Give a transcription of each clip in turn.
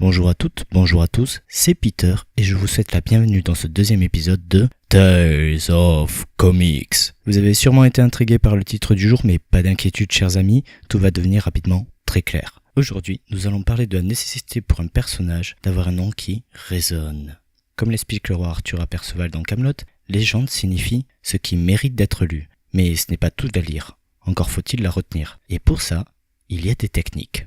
Bonjour à toutes, bonjour à tous, c'est Peter et je vous souhaite la bienvenue dans ce deuxième épisode de Tales of Comics. Vous avez sûrement été intrigués par le titre du jour, mais pas d'inquiétude chers amis, tout va devenir rapidement très clair. Aujourd'hui, nous allons parler de la nécessité pour un personnage d'avoir un nom qui résonne. Comme l'explique le roi Arthur à Perceval dans Camelot, légende signifie ce qui mérite d'être lu, mais ce n'est pas tout à lire, encore faut-il la retenir. Et pour ça, il y a des techniques.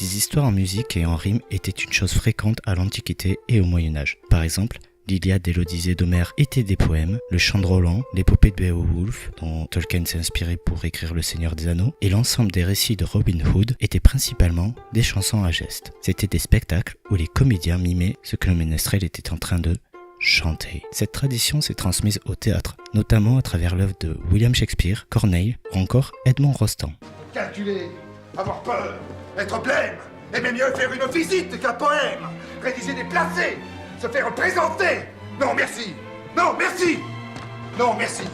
Des histoires en musique et en rime étaient une chose fréquente à l'Antiquité et au Moyen-Âge. Par exemple, l'Iliade et l'Odyssée d'Homère étaient des poèmes, le chant de Roland, l'épopée de Beowulf, dont Tolkien s'est inspiré pour écrire Le Seigneur des Anneaux, et l'ensemble des récits de Robin Hood étaient principalement des chansons à gestes. C'étaient des spectacles où les comédiens mimaient ce que le ménestrel était en train de chanter. Cette tradition s'est transmise au théâtre, notamment à travers l'œuvre de William Shakespeare, Corneille ou encore Edmond Rostand. Calculer, avoir peur, être blême, aimer mieux faire une visite qu'un poème, rédiger des placés, se faire présenter. Non merci, non merci, non merci.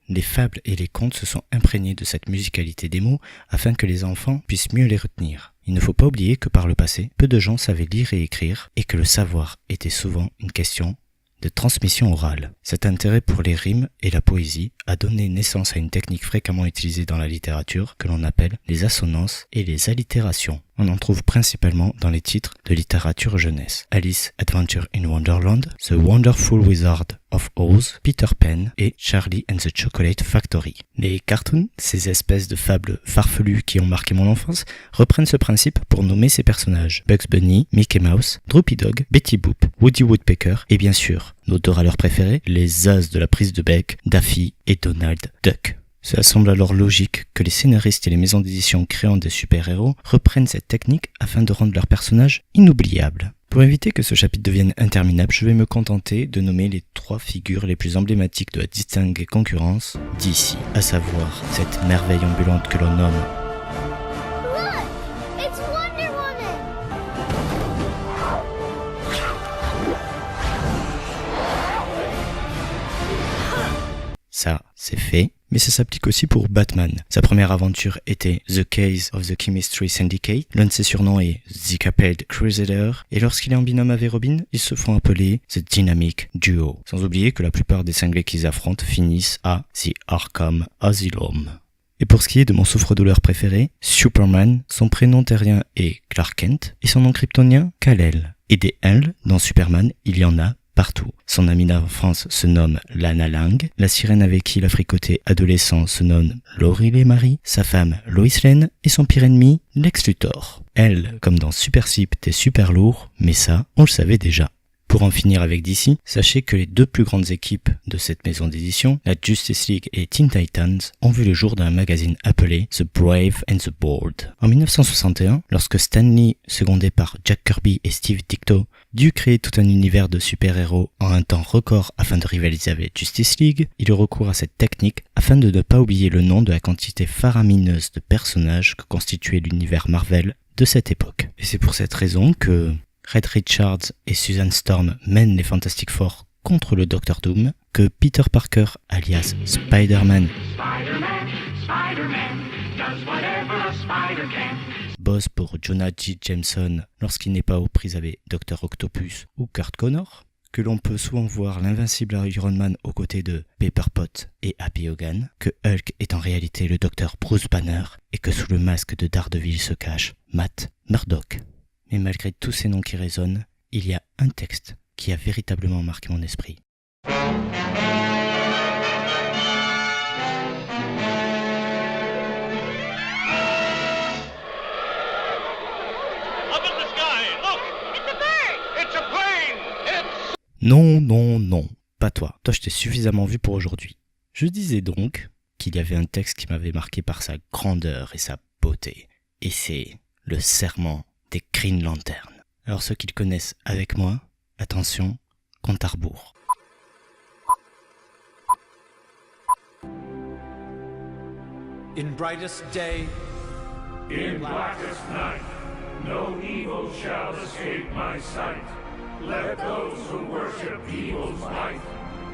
Les fables et les contes se sont imprégnés de cette musicalité des mots afin que les enfants puissent mieux les retenir. Il ne faut pas oublier que par le passé, peu de gens savaient lire et écrire et que le savoir était souvent une question de transmission orale. Cet intérêt pour les rimes et la poésie a donné naissance à une technique fréquemment utilisée dans la littérature que l'on appelle les assonances et les allitérations. On en trouve principalement dans les titres de littérature jeunesse. Alice Adventure in Wonderland, The Wonderful Wizard of Oz, Peter Pan et Charlie and the Chocolate Factory. Les cartoons, ces espèces de fables farfelues qui ont marqué mon enfance, reprennent ce principe pour nommer ces personnages. Bugs Bunny, Mickey Mouse, Droopy Dog, Betty Boop, Woody Woodpecker et bien sûr, nos deux râleurs préférés, les as de la prise de bec, Daffy et Donald Duck. Cela semble alors logique que les scénaristes et les maisons d'édition créant des super-héros reprennent cette technique afin de rendre leurs personnages inoubliables. Pour éviter que ce chapitre devienne interminable, je vais me contenter de nommer les 3 figures les plus emblématiques de la distinguée concurrence d'ici, à savoir cette merveille ambulante que l'on nomme ça, c'est fait, mais ça s'applique aussi pour Batman. Sa première aventure était The Case of the Chemistry Syndicate, l'un de ses surnoms est The Caped Crusader, et lorsqu'il est en binôme avec Robin, ils se font appeler The Dynamic Duo. Sans oublier que la plupart des cinglés qu'ils affrontent finissent à The Arkham Asylum. Et pour ce qui est de mon souffre-douleur préféré, Superman, son prénom terrien est Clark Kent, et son nom kryptonien, Kal-El. Et des L dans Superman, il y en a partout. Son amie d'enfance se nomme Lana Lang, la sirène avec qui il a fricoté adolescent se nomme Laurie et Marie, sa femme Lois Lane et son pire ennemi Lex Luthor. Elle, comme dans Super Sip, t'es super lourd, mais ça, on le savait déjà. Pour en finir avec DC, sachez que les 2 plus grandes équipes de cette maison d'édition, la Justice League et Teen Titans, ont vu le jour dans un magazine appelé The Brave and the Bold. En 1961, lorsque Stan Lee, secondé par Jack Kirby et Steve Ditko, dut créer tout un univers de super-héros en un temps record afin de rivaliser avec Justice League, il eut recours à cette technique afin de ne pas oublier le nom de la quantité faramineuse de personnages que constituait l'univers Marvel de cette époque. Et c'est pour cette raison que Red Richards et Susan Storm mènent les Fantastic Four contre le Docteur Doom, que Peter Parker, alias Spider-Man, bosse pour Jonah J. Jameson lorsqu'il n'est pas aux prises avec Dr. Octopus ou Kurt Connor, que l'on peut souvent voir l'invincible Iron Man aux côtés de Pepper Potts et Happy Hogan, que Hulk est en réalité le Dr. Bruce Banner et que sous le masque de Daredevil se cache Matt Murdock. Mais malgré tous ces noms qui résonnent, il y a un texte qui a véritablement marqué mon esprit. Non, non, non, pas toi. Toi, je t'ai suffisamment vu pour aujourd'hui. Je disais donc qu'il y avait un texte qui m'avait marqué par sa grandeur et sa beauté. Et c'est le serment des Green Lantern. Alors ceux qui le connaissent avec moi, attention, compte à rebours. In brightest day, in blackest night, no evil shall escape my sight. Let those who worship evil's might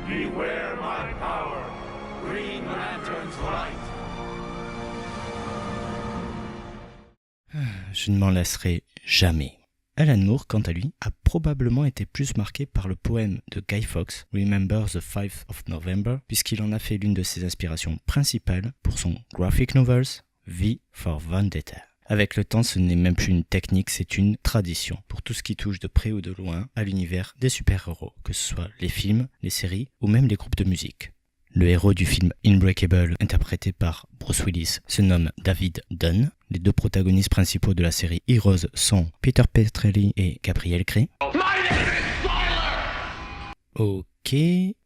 beware my power, Green Lantern's light. Je ne m'en lasserai jamais. Alan Moore, quant à lui, a probablement été plus marqué par le poème de Guy Fawkes, Remember the 5th of November, puisqu'il en a fait l'une de ses inspirations principales pour son graphic novels V for Vendetta. Avec le temps, ce n'est même plus une technique, c'est une tradition pour tout ce qui touche de près ou de loin à l'univers des super-héros, que ce soit les films, les séries ou même les groupes de musique. Le héros du film Unbreakable, interprété par Bruce Willis, se nomme David Dunn. Les deux protagonistes principaux de la série Heroes sont Peter Petrelli et Gabriel Gray. Ok,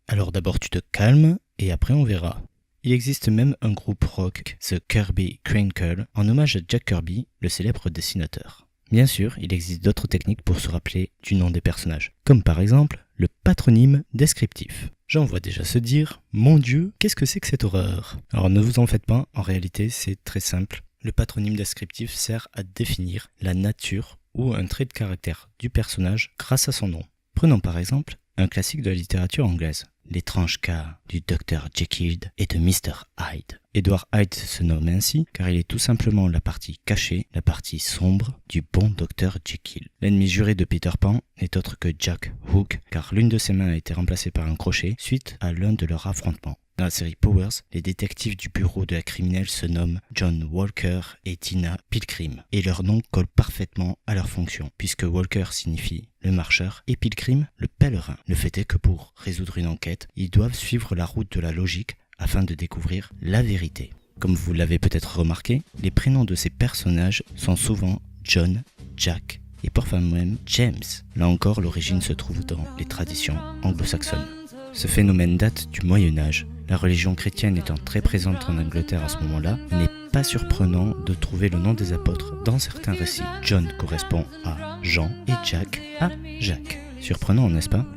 alors d'abord tu te calmes et après on verra. Il existe même un groupe rock, The Kirby Crankle, en hommage à Jack Kirby, le célèbre dessinateur. Bien sûr, il existe d'autres techniques pour se rappeler du nom des personnages, comme par exemple le patronyme descriptif. J'en vois déjà se dire, mon Dieu, qu'est-ce que c'est que cette horreur? Alors ne vous en faites pas, en réalité c'est très simple. Le patronyme descriptif sert à définir la nature ou un trait de caractère du personnage grâce à son nom. Prenons par exemple un classique de la littérature anglaise, l'étrange cas du Dr Jekyll et de Mr Hyde. Edward Hyde se nomme ainsi car il est tout simplement la partie cachée, la partie sombre du bon Dr Jekyll. L'ennemi juré de Peter Pan n'est autre que Jack Hook, car l'une de ses mains a été remplacée par un crochet suite à l'un de leurs affrontements. Dans la série Powers, les détectives du bureau de la criminelle se nomment John Walker et Tina Pilgrim, et leur nom colle parfaitement à leur fonction, puisque Walker signifie le marcheur et Pilgrim le pèlerin. Le fait est que pour résoudre une enquête, ils doivent suivre la route de la logique afin de découvrir la vérité. Comme vous l'avez peut-être remarqué, les prénoms de ces personnages sont souvent John, Jack et parfois même James. Là encore, l'origine se trouve dans les traditions anglo-saxonnes. Ce phénomène date du Moyen-Âge. La religion chrétienne étant très présente en Angleterre à ce moment-là, il n'est pas surprenant de trouver le nom des apôtres dans certains récits. John correspond à Jean et Jack à Jacques. Surprenant, n'est-ce pas?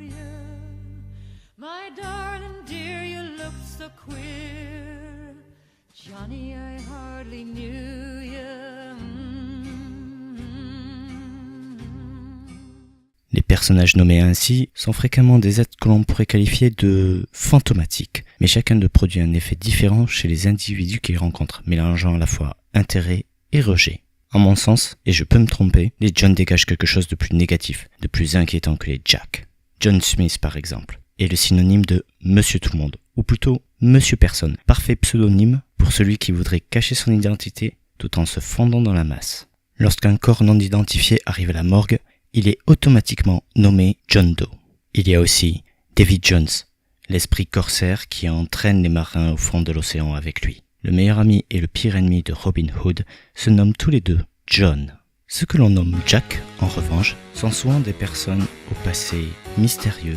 Les personnages nommés ainsi sont fréquemment des êtres que l'on pourrait qualifier de fantomatiques, mais chacun de produit un effet différent chez les individus qu'ils rencontrent, mélangeant à la fois intérêt et rejet. En mon sens, et je peux me tromper, les John dégagent quelque chose de plus négatif, de plus inquiétant que les Jack. John Smith par exemple est le synonyme de Monsieur Tout-le-Monde, ou plutôt Monsieur Personne, parfait pseudonyme pour celui qui voudrait cacher son identité tout en se fondant dans la masse. Lorsqu'un corps non identifié arrive à la morgue, il est automatiquement nommé John Doe. Il y a aussi David Jones, l'esprit corsaire qui entraîne les marins au fond de l'océan avec lui. Le meilleur ami et le pire ennemi de Robin Hood se nomment tous les deux John. Ceux que l'on nomme Jack, en revanche, sont souvent des personnes au passé mystérieux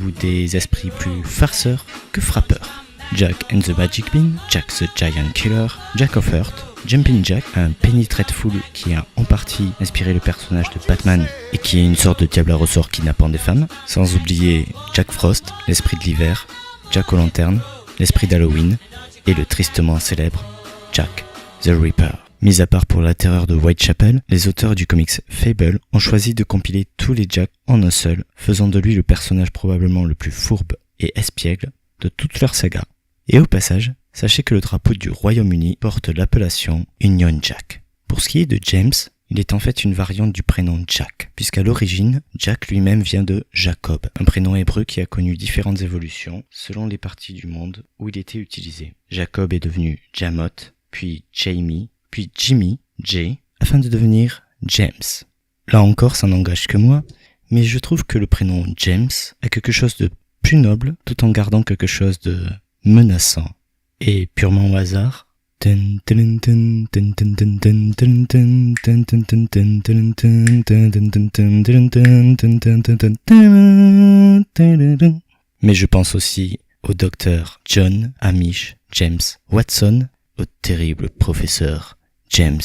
ou des esprits plus farceurs que frappeurs. Jack and the Magic Bean, Jack the Giant Killer, Jack of Earth, Jumping Jack, un Penny Dreadful qui a en partie inspiré le personnage de Batman et qui est une sorte de diable à ressort kidnappant des femmes, sans oublier Jack Frost, l'esprit de l'hiver, Jack O'Lantern, l'esprit d'Halloween et le tristement célèbre Jack the Ripper. Mis à part pour la terreur de Whitechapel, les auteurs du comics Fable ont choisi de compiler tous les Jacks en un seul, faisant de lui le personnage probablement le plus fourbe et espiègle de toute leur saga. Et au passage, sachez que le drapeau du Royaume-Uni porte l'appellation Union Jack. Pour ce qui est de James, il est en fait une variante du prénom Jack, puisqu'à l'origine, Jack lui-même vient de Jacob, un prénom hébreu qui a connu différentes évolutions selon les parties du monde où il était utilisé. Jacob est devenu Jamot, puis Jamie, puis Jimmy, Jay, afin de devenir James. Là encore, ça n'engage que moi, mais je trouve que le prénom James a quelque chose de plus noble, tout en gardant quelque chose de menaçant. Et purement au hasard, mais je pense aussi au docteur John Amish James Watson, au terrible professeur James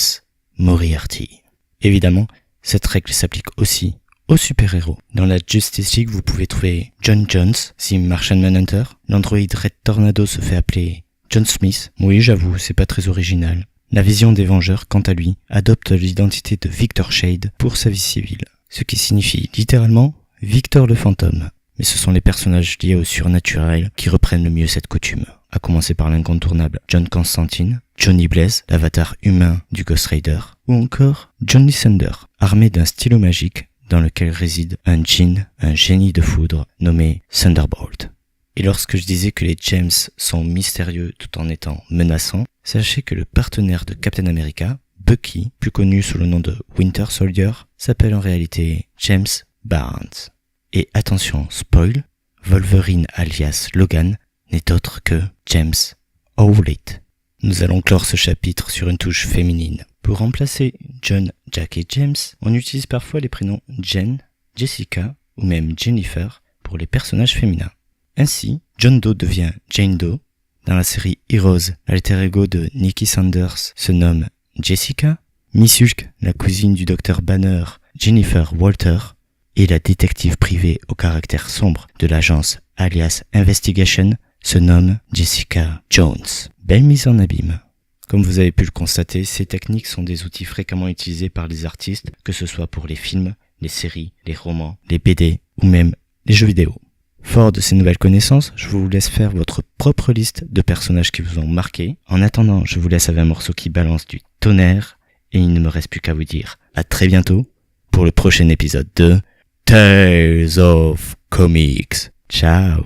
Moriarty. Évidemment, cette règle s'applique aussi aux super-héros. Dans la Justice League, vous pouvez trouver John Jones, si Martian Manhunter. L'androïde Red Tornado se fait appeler John Smith. Oui, j'avoue, c'est pas très original. La Vision des Vengeurs, quant à lui, adopte l'identité de Victor Shade pour sa vie civile, ce qui signifie littéralement Victor le fantôme. Mais ce sont les personnages liés au surnaturel qui reprennent le mieux cette coutume, à commencer par l'incontournable John Constantine, Johnny Blaze, l'avatar humain du Ghost Rider, ou encore Johnny Thunder, armé d'un stylo magique dans lequel réside un djinn, un génie de foudre nommé Thunderbolt. Et lorsque je disais que les James sont mystérieux tout en étant menaçants, sachez que le partenaire de Captain America, Bucky, plus connu sous le nom de Winter Soldier, s'appelle en réalité James Barnes. Et attention, spoil, Wolverine alias Logan n'est autre que James Howlett. Nous allons clore ce chapitre sur une touche féminine. Pour remplacer John, Jack et James, on utilise parfois les prénoms Jen, Jessica ou même Jennifer pour les personnages féminins. Ainsi, John Doe devient Jane Doe. Dans la série Heroes, l'alter ego de Nikki Sanders se nomme Jessica. Miss Hulk, la cousine du docteur Banner, Jennifer Walter. Et la détective privée au caractère sombre de l'agence alias Investigation se nomme Jessica Jones. Belle mise en abîme. Comme vous avez pu le constater, ces techniques sont des outils fréquemment utilisés par les artistes, que ce soit pour les films, les séries, les romans, les BD ou même les jeux vidéo. Fort de ces nouvelles connaissances, je vous laisse faire votre propre liste de personnages qui vous ont marqué. En attendant, je vous laisse avec un morceau qui balance du tonnerre et il ne me reste plus qu'à vous dire à très bientôt pour le prochain épisode de Tales of Comics. Ciao.